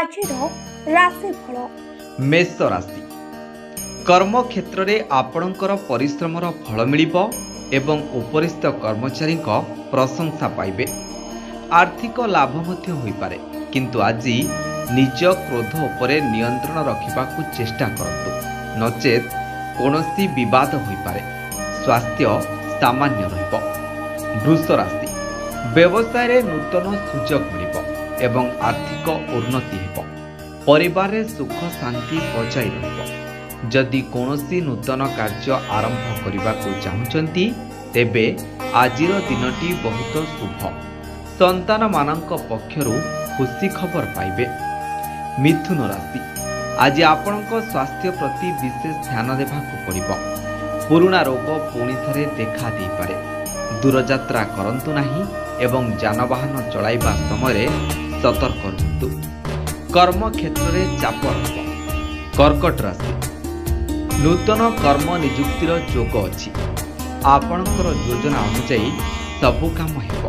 ଆଜିର ରାଶିଫଳ। मेष राशि कर्म क्षेत्र रे आपणकर परिश्रमर फल मिलिब एवं उपरिस्थ कर्मचारी प्रशंसा पाइबे। आर्थिक लाभ मध्य होई पारे, किंतु आज निज क्रोध उपरे नियंत्रण रखिबाकू चेष्टा करतु, नचेत कोनोसी विवाद होई पारे। स्वास्थ्य सामान्य रहिब। वृष राशि व्यवसाय रे नूतन सुजोग मिलिब एवं आर्थिक उन्नति हेब। परिवार रे सुख शांति बजाय रहिब। जदि कोनोसी नूतन कार्य आरंभ करने चाहूँचंती तेबे आजिर दिनटी बहुत शुभ। संतान मानक पक्षरु खुशी खबर पाइबे। मिथुन राशि आज आपणक स्वास्थ्य प्रति विशेष ध्यान देबाकू पड़िबो। पुराना रोग पुणी थरे देखा दे पारे। दूरयात्रा करंतु नाही एवं जानवाहन चलाइबा समय सतर्क रहंतु। कर्म क्षेत्र में चाप रहिब। कर्कट राशि नूतन कर्म नियुक्तिर जोग अछि। आपणकर योजना अनुसार सबु काम हेब।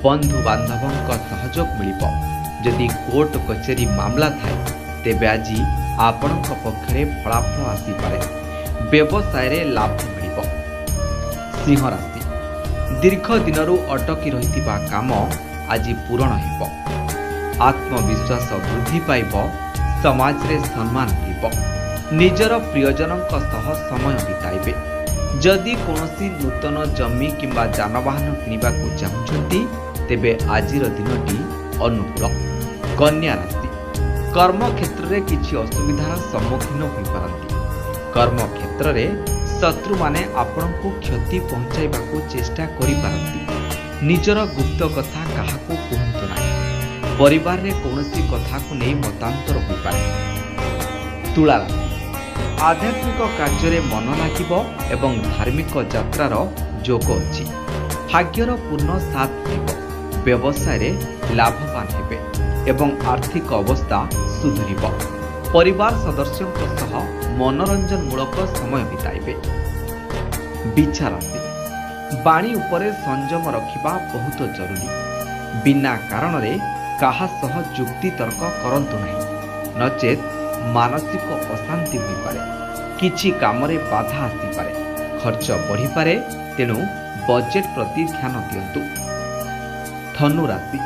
बंधु बांधवंक सहयोग मिलिब। जदि कोर्ट कचेरी मामला थाए तेबे आज आपणक पक्षरे फलाफल आसी पारे। व्यवसाय रे लाभ मिलिब। सिंह राशि दीर्घ दिनरु अटकी रहितिबा काम आज पूरण हेब। आत्मविश्वास वृद्धि पाइब। समाज रे सम्मान मिलिब। निजर प्रियजनक सह समय बिताइबे। जदि कोनोसी नूतन जमी किंबा जानवाहन किनिबाकू चाहुछंती तेबे आजिर दिनटी अनुकूल। कन्या राशि कर्म क्षेत्र रे किछि असुविधार सम्मुखीन होई पारंती। कर्म क्षेत्र रे शत्रु माने आपनकू क्षति पहुंचाइबाकू चेष्टा करि पारंती। निजर गुप्त कथा काहाकू कहंतु नाही। परिवार रे कोनोसी कथा को नहीं मतांतर होई पारे। तुला राशि आध्यात्मिक कार्य मन लागिबो एवं धार्मिक यात्रार जोग अछि। भाग्यर पूर्ण साथ देब। व्यवसाय रे लाभवान हेबे एवं आर्थिक अवस्था सुधरिब। परिवार सदस्यों सह मनोरंजन मूलक समय बिताइबे। बिछा राशि बाणी उपरे संयम रखिबा बहुत जरूरी। बिना कारण रे काहा सह जुक्ति तर्क करंतु नहीं, नचेत मानसिक अशांति होई पारे। किछि कामरे बाधा आसी पारे। खर्च बढ़ी पारे, तेणु बजेट प्रति ध्यान दियंतु। धनु राशि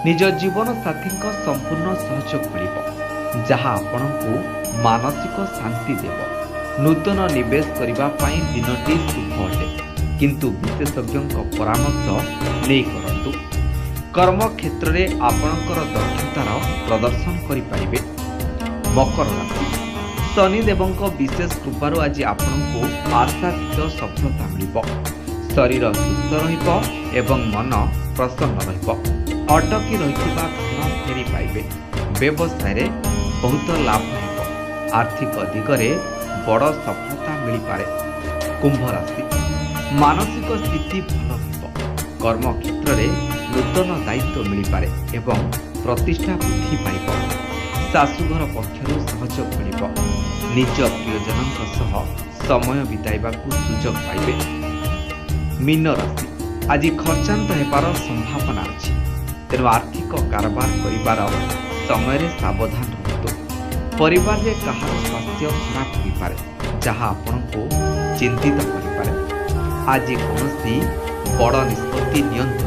निज जीवन साथी संपूर्ण सहयोग मिलिब, जहा आपनकू मानसिक शांति देव। नूतन निवेश करबा पई दिनटी शुभ अटे, किंतु विशेषज्ञ परामर्श नै करंतु। कर्म क्षेत्र में आपणकर दक्षतार प्रदर्शन करिपारिबे। मकर राशि शनिदेवंक विशेष कृपारु आज आपनकू आशातीत सफलता मिलिब। शरीर सुस्थ रहिब एवं मन प्रसन्न रहिब। अटकी रहिथिबा धन फेरी पाइबे। व्यवसाय रे बहुत लाभ हेब। आर्थिक दिगरे बड़ सफलता मिली पारे। कुंभ राशि मानसिक स्थिति भल रहिब। कर्म क्षेत्र में नूतन दायित्व मिली पारे एवं प्रतिष्ठा वृद्धि पाइब। शाशुघर पक्षरु सहयोग मिलिब। निज प्रियजनक सह समय बिताइबाकू सुजोग पाइबे। मीन राशि आज खर्चांत हेबार संभावना अछि, तेणु आर्थिक कारोबार करिबार समय सावधान रहतु। परिवार रे कहार स्वास्थ्य खराब होई पारे, जहा आपनकू चिंतित करि पारे। आज कोनोसी बड़ निष्पत्ति नियंत्रण